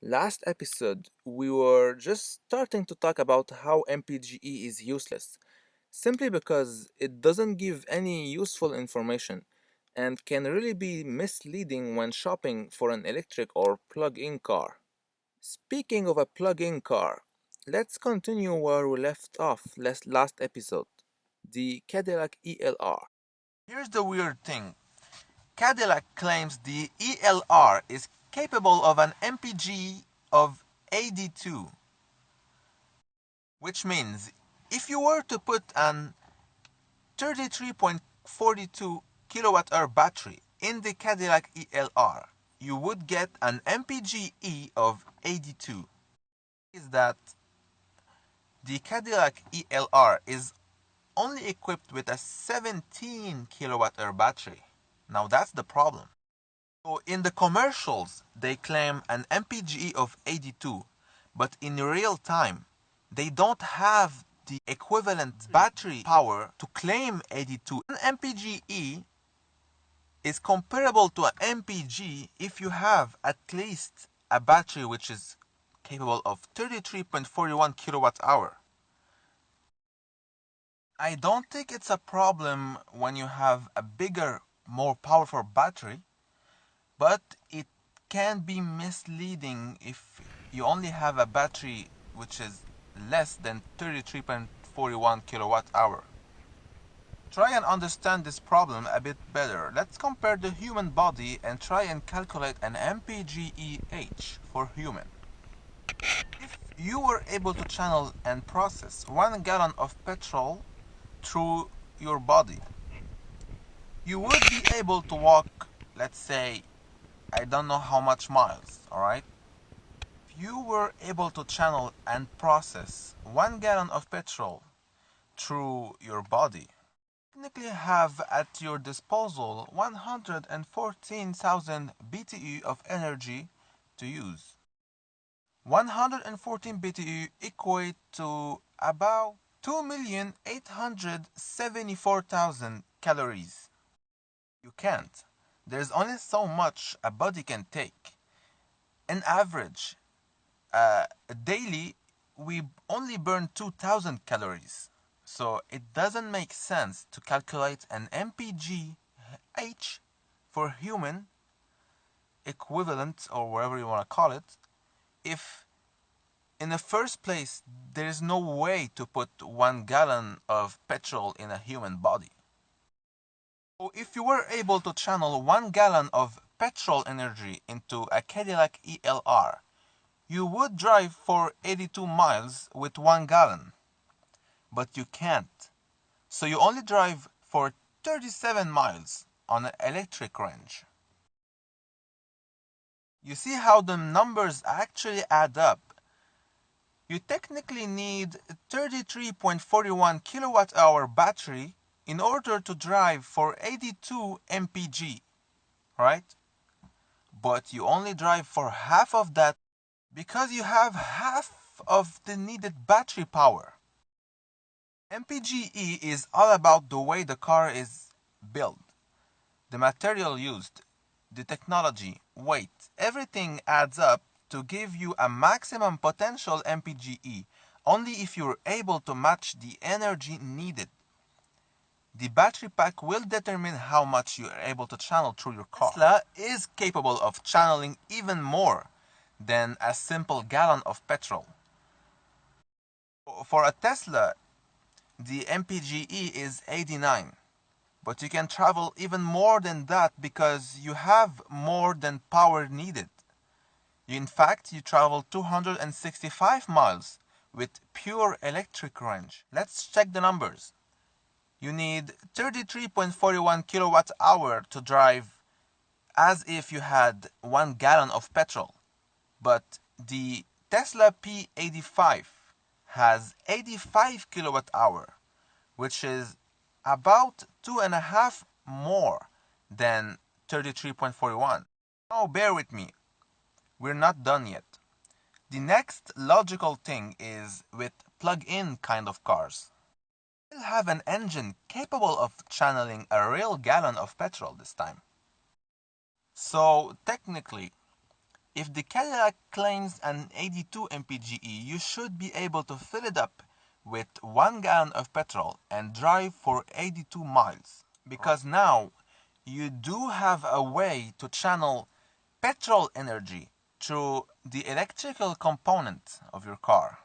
Last episode, we were just starting to talk about how MPGe is useless, simply because it doesn't give any useful information and can really be misleading when shopping for an electric or plug-in car. Speaking of a plug-in car, let's continue where we left off last episode, the Cadillac ELR. Here's the weird thing. Cadillac claims the ELR is capable of an MPG of 82, which means if you were to put an 33.42 kilowatt hour battery in the Cadillac ELR, you would get an MPGe of 82. Is that the Cadillac ELR is only equipped with a 17 kilowatt hour battery. Now that's the problem. So in the commercials, they claim an MPGe of 82, but in real time, they don't have the equivalent battery power to claim 82. An MPGe is comparable to an MPG if you have at least a battery which is capable of 33.41 kilowatt hour. I don't think it's a problem when you have a bigger, more powerful battery, but it can be misleading if you only have a battery which is less than 33.41 kilowatt hour. Try and understand this problem a bit better. Let's compare the human body and try and calculate an MPGEH for human. If you were able to channel and process 1 gallon of petrol through your body, you would be able to walk, let's say, I don't know how much miles, alright? If you were able to channel and process 1 gallon of petrol through your body, you technically have at your disposal 114,000 BTU of energy to use. 114 BTU equate to about 2,874,000 calories. You can't. There's only so much a body can take. On average, daily, we only burn 2,000 calories. So it doesn't make sense to calculate an MPGh for human equivalent, or whatever you want to call it, if in the first place there is no way to put 1 gallon of petrol in a human body. So if you were able to channel 1 gallon of petrol energy into a Cadillac ELR, you would drive for 82 miles with 1 gallon. But you can't. So you only drive for 37 miles on an electric range. You see how the numbers actually add up. You technically need 33.41 kilowatt hour battery in order to drive for 82 MPG, right? But you only drive for half of that because you have half of the needed battery power. MPGe is all about the way the car is built, the material used, the technology, weight, everything adds up to give you a maximum potential MPGe only if you're able to match the energy needed. The battery pack will determine how much you are able to channel through your car. Tesla is capable of channeling even more than a simple gallon of petrol. For a Tesla, the MPGe is 89, but you can travel even more than that because you have more than power needed. In fact, you travel 265 miles with pure electric range. Let's check the numbers. You need 33.41 kilowatt hour to drive as if you had 1 gallon of petrol. But the Tesla P85 has 85 kilowatt hour, which is about 2.5 more than 33.41. Now bear with me, we're not done yet. The next logical thing is with plug-in kind of cars. They'll have an engine capable of channeling a real gallon of petrol this time. So technically, If the Cadillac claims an 82 MPGe, you should be able to fill it up with 1 gallon of petrol and drive for 82 miles. Because now you do have a way to channel petrol energy through the electrical component of your car.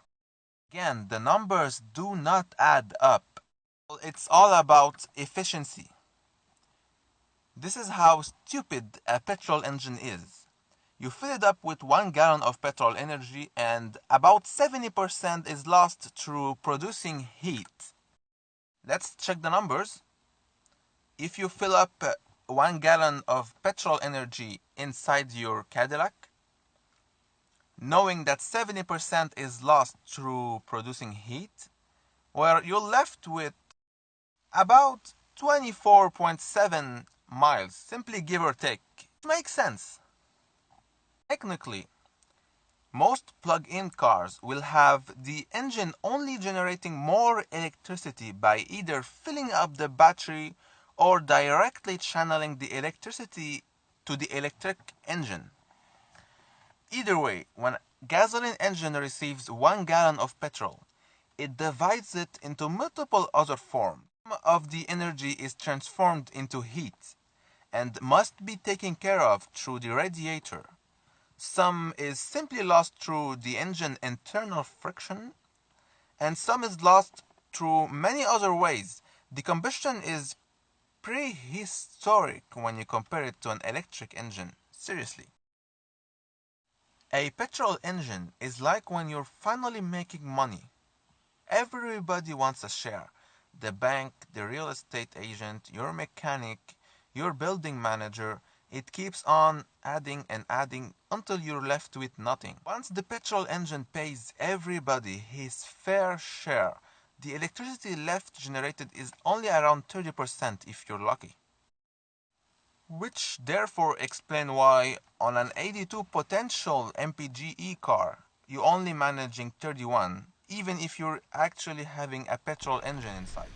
Again, the numbers do not add up. It's all about efficiency. This is how stupid a petrol engine is. You fill it up with 1 gallon of petrol energy and about 70% is lost through producing heat. Let's check the numbers. If you fill up 1 gallon of petrol energy inside your Cadillac, knowing that 70% is lost through producing heat, well, you're left with about 24.7 miles, simply give or take. It makes sense. Technically, most plug-in cars will have the engine only generating more electricity by either filling up the battery or directly channeling the electricity to the electric engine. Either way, when a gasoline engine receives 1 gallon of petrol, it divides it into multiple other forms. Some of the energy is transformed into heat and must be taken care of through the radiator. Some is simply lost through the engine internal friction, and some is lost through many other ways. The combustion is prehistoric when you compare it to an electric engine. Seriously. A petrol engine is like when you're finally making money. Everybody wants a share. The bank, the real estate agent, your mechanic, your building manager. It keeps on adding and adding until you're left with nothing. Once the petrol engine pays everybody his fair share, the electricity left generated is only around 30% if you're lucky. Which therefore explain why on an 82 potential MPGe car, you're only managing 31, even if you're actually having a petrol engine inside.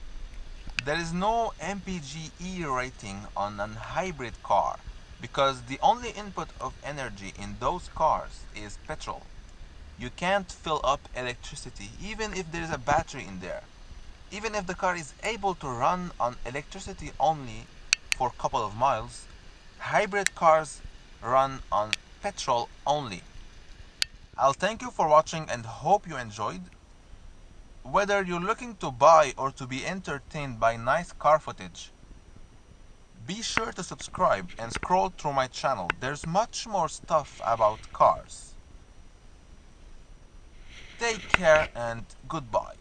There is no MPGe rating on a hybrid car because the only input of energy in those cars is petrol. You can't fill up electricity even if there is a battery in there. Even if the car is able to run on electricity only for a couple of miles, hybrid cars run on petrol only. I'll thank you for watching and hope you enjoyed. Whether you're looking to buy or to be entertained by nice car footage, be sure to subscribe and scroll through my channel. There's much more stuff about cars. Take care and goodbye.